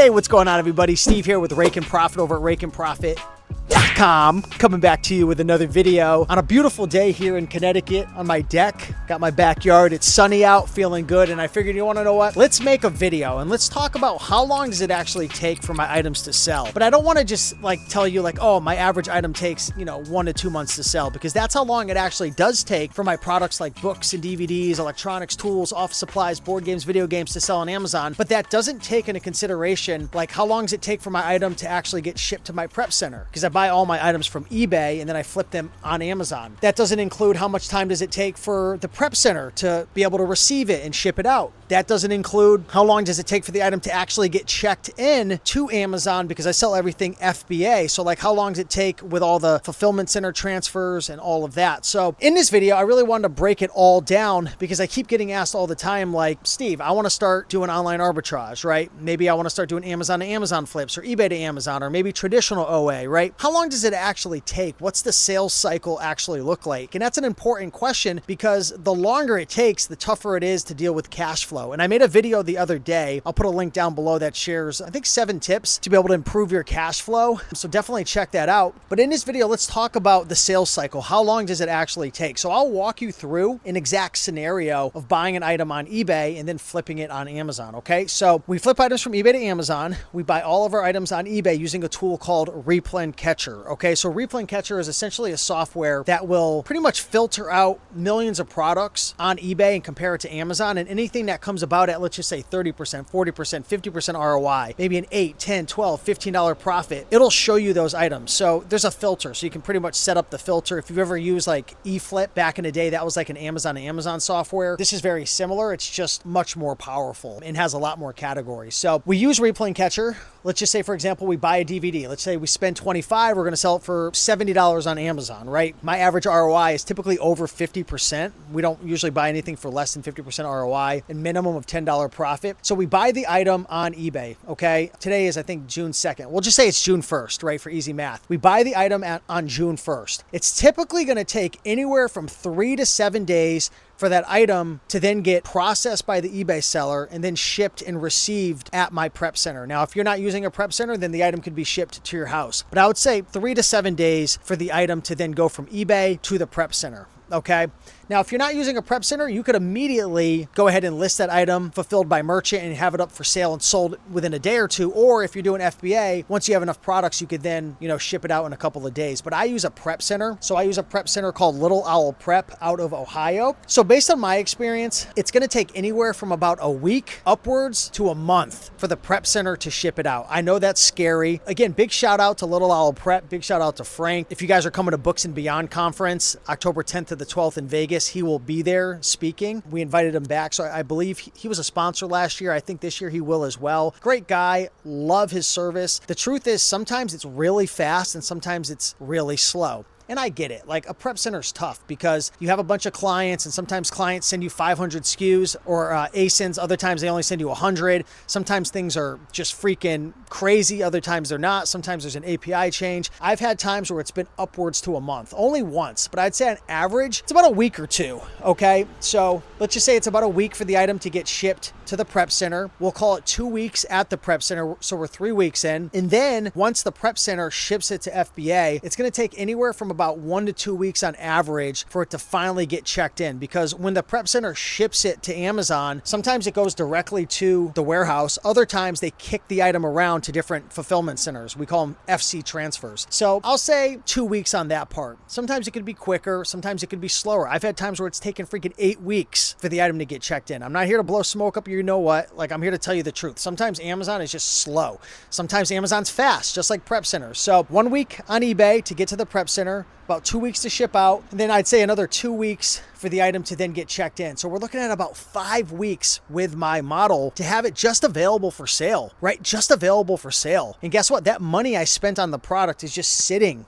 Hey, what's going on, everybody? Steve here with Rake and Profit over at rakeandprofit.com, coming back to you with another video on a beautiful day here in Connecticut on my deck. Got my backyard. It's sunny out, feeling good, and I figured, you want to know what? Let's make a video and let's talk about how long does it actually take for my items to sell. But I don't want to just tell you oh, my average item takes 1 to 2 months to sell, because that's how long it actually does take for my products like books and DVDs, electronics, tools, office supplies, board games, video games to sell on Amazon. But that doesn't take into consideration how long does it take for my item to actually get shipped to my prep center, because I buy all my items from eBay and then I flip them on Amazon. That doesn't include how much time does it take for the prep center to be able to receive it and ship it out. That doesn't include how long does it take for the item to actually get checked in to Amazon, because I sell everything FBA. So how long does it take with all the fulfillment center transfers and all of that? So in this video, I really wanted to break it all down, because I keep getting asked all the time, Steve, I want to start doing online arbitrage, right? Maybe I want to start doing Amazon to Amazon flips, or eBay to Amazon, or maybe traditional OA, right? How long does it actually take? What's the sales cycle actually look like? And that's an important question, because the longer it takes, the tougher it is to deal with cash flow. And I made a video the other day, I'll put a link down below, that shares, I think, 7 tips to be able to improve your cash flow. So definitely check that out. But in this video, let's talk about the sales cycle. How long does it actually take? So I'll walk you through an exact scenario of buying an item on eBay and then flipping it on Amazon, okay? So we flip items from eBay to Amazon. We buy all of our items on eBay using a tool called Replen Catcher, okay? So Replen Catcher is essentially a software that will pretty much filter out millions of products on eBay and compare it to Amazon, and anything that comes about at, let's just say, 30%, 40%, 50% ROI, maybe an $8, $10, $12, $15 profit, it'll show you those items. So there's a filter, so you can pretty much set up the filter. If you've ever used eFlip back in the day, that was an Amazon to Amazon software. This is very similar. It's just much more powerful and has a lot more categories. So we use Replen Catcher. Let's just say, for example, we buy a DVD. Let's say we spend $25, we're going to sell it for $70 on Amazon, right? My average ROI is typically over 50%. We don't usually buy anything for less than 50% ROI and minimum of $10 profit. So we buy the item on eBay, okay? Today is, I think, June 2nd. We'll just say it's June 1st, right, for easy math. We buy the item on June 1st. It's typically going to take anywhere from 3 to 7 days for that item to then get processed by the eBay seller and then shipped and received at my prep center. Now, if you're not using a prep center, then the item could be shipped to your house. But I would say 3 to 7 days for the item to then go from eBay to the prep center. Okay. Now, if you're not using a prep center, you could immediately go ahead and list that item fulfilled by merchant and have it up for sale and sold within a day or two. Or if you're doing FBA, once you have enough products, you could then, ship it out in a couple of days. But I use a prep center. So I use a prep center called Little Owl Prep out of Ohio. So based on my experience, it's going to take anywhere from about a week upwards to a month for the prep center to ship it out. I know that's scary. Again, big shout out to Little Owl Prep. Big shout out to Frank. If you guys are coming to Books and Beyond conference, October 10th to the 12th in Vegas, he will be there speaking. We invited him back. So I believe he was a sponsor last year. I think this year he will as well. Great guy. Love his service. The truth is, sometimes it's really fast and sometimes it's really slow. And I get it. A prep center is tough because you have a bunch of clients, and sometimes clients send you 500 SKUs or ASINs. Other times they only send you 100. Sometimes things are just freaking crazy. Other times they're not. Sometimes there's an API change. I've had times where it's been upwards to a month. Only once, but I'd say on average, it's about a week or two. Okay. So let's just say it's about a week for the item to get shipped to the prep center. We'll call it 2 weeks at the prep center. So we're 3 weeks in. And then once the prep center ships it to FBA, it's going to take anywhere from about 1 to 2 weeks on average for it to finally get checked in, because when the prep center ships it to Amazon, sometimes it goes directly to the warehouse. Other times they kick the item around to different fulfillment centers. We call them FC transfers. So I'll say 2 weeks on that part. Sometimes it could be quicker. Sometimes it could be slower. I've had times where it's taken freaking 8 weeks for the item to get checked in. I'm not here to blow smoke up your what. I'm here to tell you the truth. Sometimes Amazon is just slow. Sometimes Amazon's fast, just like prep centers. So 1 week on eBay to get to the prep center, about 2 weeks to ship out, and then I'd say another 2 weeks for the item to then get checked in. So we're looking at about 5 weeks with my model to have it just available for sale, right? Just available for sale. And guess what? That money I spent on the product is just sitting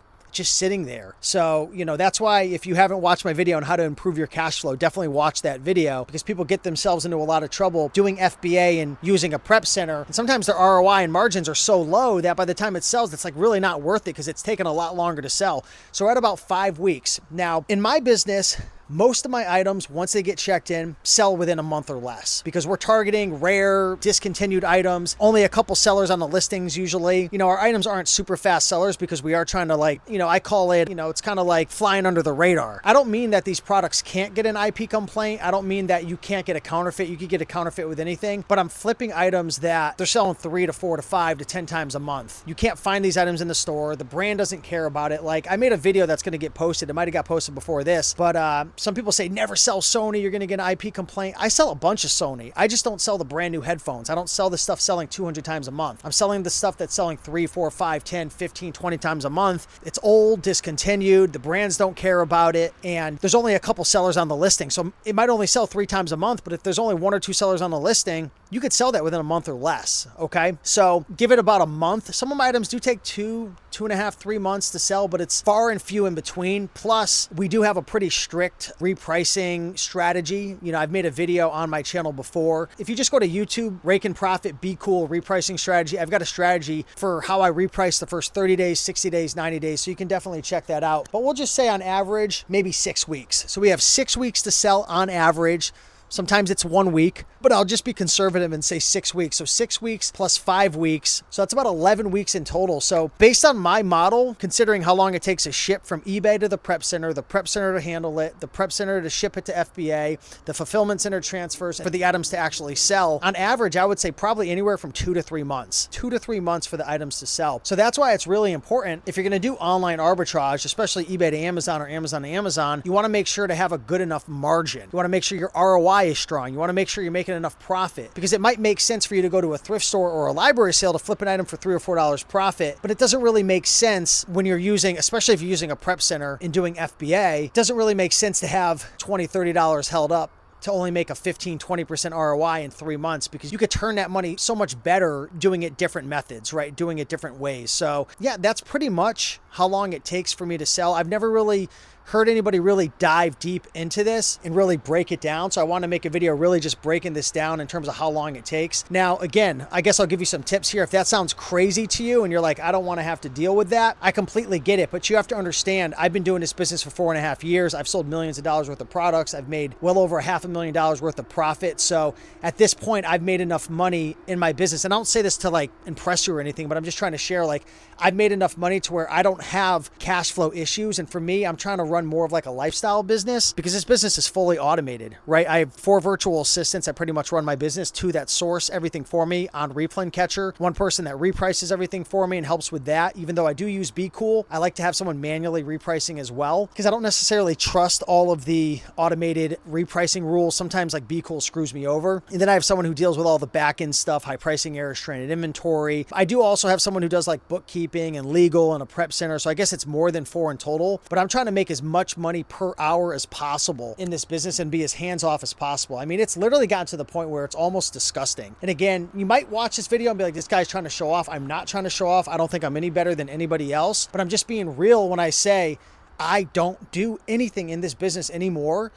there. So, that's why if you haven't watched my video on how to improve your cash flow, definitely watch that video, because people get themselves into a lot of trouble doing FBA and using a prep center. And sometimes their ROI and margins are so low that by the time it sells, it's really not worth it because it's taken a lot longer to sell. So we're at about 5 weeks. Now, in my business, most of my items, once they get checked in, sell within a month or less because we're targeting rare, discontinued items. Only a couple sellers on the listings usually. Our items aren't super fast sellers because we are trying to I call it, it's kind of like flying under the radar. I don't mean that these products can't get an IP complaint. I don't mean that you can't get a counterfeit. You could get a counterfeit with anything, but I'm flipping items that they're selling 3 to 4 to 5 to 10 times a month. You can't find these items in the store. The brand doesn't care about it. Like, I made a video that's going to get posted. It might have got posted before this, but some people say never sell Sony. You're going to get an IP complaint. I sell a bunch of Sony. I just don't sell the brand new headphones. I don't sell the stuff selling 200 times a month. I'm selling the stuff that's selling 3, 4, 5, 10, 15, 20 times a month. It's old, discontinued. The brands don't care about it. And there's only a couple sellers on the listing. So it might only sell 3 times a month, but if there's only 1 or 2 sellers on the listing, you could sell that within a month or less. Okay. So give it about a month. Some of my items do take 2.5, 3 months to sell, but it's far and few in between. Plus, we do have a pretty strict repricing strategy. I've made a video on my channel before. If you just go to YouTube, Rake and Profit, Be Cool repricing strategy, I've got a strategy for how I reprice the first 30 days, 60 days, 90 days. So you can definitely check that out. But we'll just say on average, maybe 6 weeks. So we have 6 weeks to sell on average. Sometimes it's 1 week, but I'll just be conservative and say 6 weeks. So 6 weeks plus 5 weeks. So that's about 11 weeks in total. So based on my model, considering how long it takes to ship from eBay to the prep center to handle it, the prep center to ship it to FBA, the fulfillment center transfers for the items to actually sell, on average, I would say probably anywhere from 2 to 3 months. 2 to 3 months for the items to sell. So that's why it's really important if you're going to do online arbitrage, especially eBay to Amazon or Amazon to Amazon, you want to make sure to have a good enough margin. You want to make sure your ROI is strong. You want to make sure you're making enough profit because it might make sense for you to go to a thrift store or a library sale to flip an item for $3 or $4 profit, but it doesn't really make sense when you're using, especially if you're using a prep center and doing FBA, it doesn't really make sense to have $20, $30 held up to only make a 15, 20% ROI in 3 months because you could turn that money so much better doing it different methods, right? Doing it different ways. So yeah, that's pretty much how long it takes for me to sell. I've never really heard anybody really dive deep into this and really break it down. So I want to make a video really just breaking this down in terms of how long it takes. Now, again, I guess I'll give you some tips here. If that sounds crazy to you and you're like, I don't want to have to deal with that, I completely get it. But you have to understand, I've been doing this business for 4.5 years. I've sold millions of dollars worth of products. I've made well over $500,000 worth of profit. So at this point, I've made enough money in my business. And I don't say this to like impress you or anything, but I'm just trying to share, like, I've made enough money to where I don't have cash flow issues. And for me, I'm trying to run more of like a lifestyle business because this business is fully automated, right? I have 4 virtual assistants that pretty much run my business, 2 that source everything for me on Replen Catcher, 1 person that reprices everything for me and helps with that. Even though I do use Be Cool, I like to have someone manually repricing as well because I don't necessarily trust all of the automated repricing rules. Sometimes like Be Cool screws me over. And then I have someone who deals with all the back end stuff, high pricing errors, stranded inventory. I do also have someone who does like bookkeeping and legal and a prep center. So I guess it's more than 4 in total, but I'm trying to make as much money per hour as possible in this business and be as hands-off as possible. I mean, it's literally gotten to the point where it's almost disgusting. And again, you might watch this video and be like, this guy's trying to show off. I'm not trying to show off. I don't think I'm any better than anybody else, but I'm just being real when I say I don't do anything in this business anymore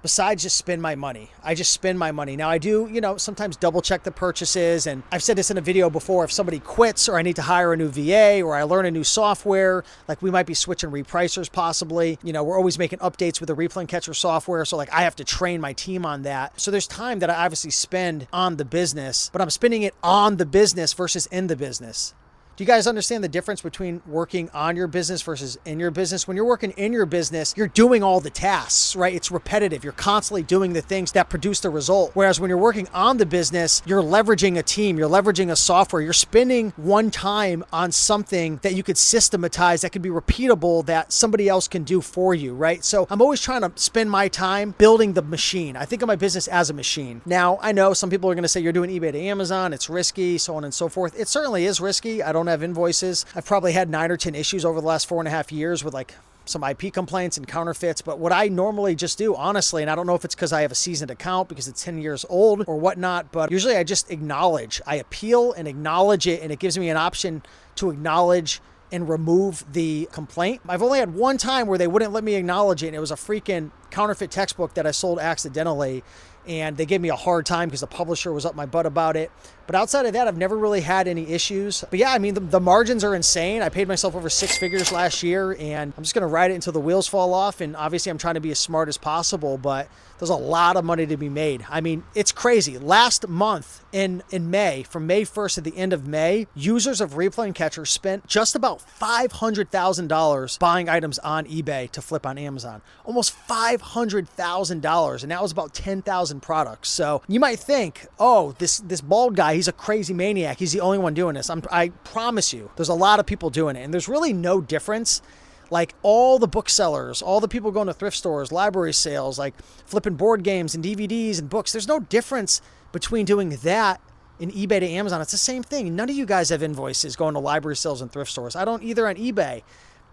besides just spend my money. I just spend my money. Now I do, sometimes double check the purchases. And I've said this in a video before, if somebody quits or I need to hire a new VA or I learn a new software, like we might be switching repricers possibly, we're always making updates with the Replen Catcher software. So like I have to train my team on that. So there's time that I obviously spend on the business, but I'm spending it on the business versus in the business. Do you guys understand the difference between working on your business versus in your business? When you're working in your business, you're doing all the tasks, right? It's repetitive. You're constantly doing the things that produce the result. Whereas when you're working on the business, you're leveraging a team, you're leveraging a software, you're spending one time on something that you could systematize, that could be repeatable, that somebody else can do for you, right? So I'm always trying to spend my time building the machine. I think of my business as a machine. Now, I know some people are going to say you're doing eBay to Amazon, it's risky, so on and so forth. It certainly is risky. I don't have invoices. I've probably had 9 or 10 issues over the last 4.5 years with like some IP complaints and counterfeits. But what I normally just do, honestly, and I don't know if it's because I have a seasoned account because it's 10 years old or whatnot, but usually I just acknowledge. I appeal and acknowledge it, and it gives me an option to acknowledge and remove the complaint. I've only had one time where they wouldn't let me acknowledge it, and it was a freaking counterfeit textbook that I sold accidentally, and they gave me a hard time because the publisher was up my butt about it. But outside of that, I've never really had any issues. But yeah, I mean, the margins are insane. I paid myself over 6 figures last year, and I'm just going to ride it until the wheels fall off. And obviously I'm trying to be as smart as possible, but there's a lot of money to be made. I mean, it's crazy. Last month in May, from May 1st to the end of May, users of Replen Catcher spent just about $500,000 buying items on eBay to flip on Amazon. Almost $500,000, and that was about 10,000 products. So you might think, oh, this bald guy, he's a crazy maniac. He's the only one doing this. I promise you, there's a lot of people doing it, and there's really no difference. Like all the booksellers, all the people going to thrift stores, library sales, like flipping board games and DVDs and books. There's no difference between doing that in eBay to Amazon. It's the same thing. None of you guys have invoices going to library sales and thrift stores. I don't either on eBay.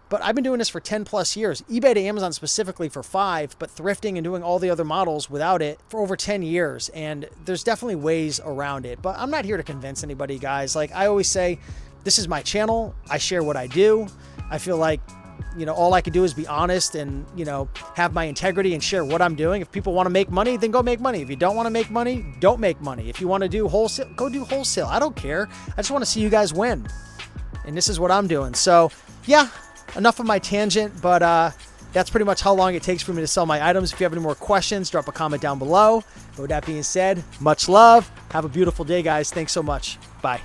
But I've been doing this for 10 plus years. eBay to Amazon specifically for 5, but thrifting and doing all the other models without it for over 10 years. And there's definitely ways around it. But I'm not here to convince anybody, guys. Like I always say, this is my channel. I share what I do. I feel like, you know, all I can do is be honest and, you know, have my integrity and share what I'm doing. If people want to make money, then go make money. If you don't want to make money, don't make money. If you want to do wholesale, go do wholesale. I don't care. I just want to see you guys win. And this is what I'm doing. So yeah, enough of my tangent, but that's pretty much how long it takes for me to sell my items. If you have any more questions, drop a comment down below. But with that being said, much love. Have a beautiful day, guys. Thanks so much. Bye.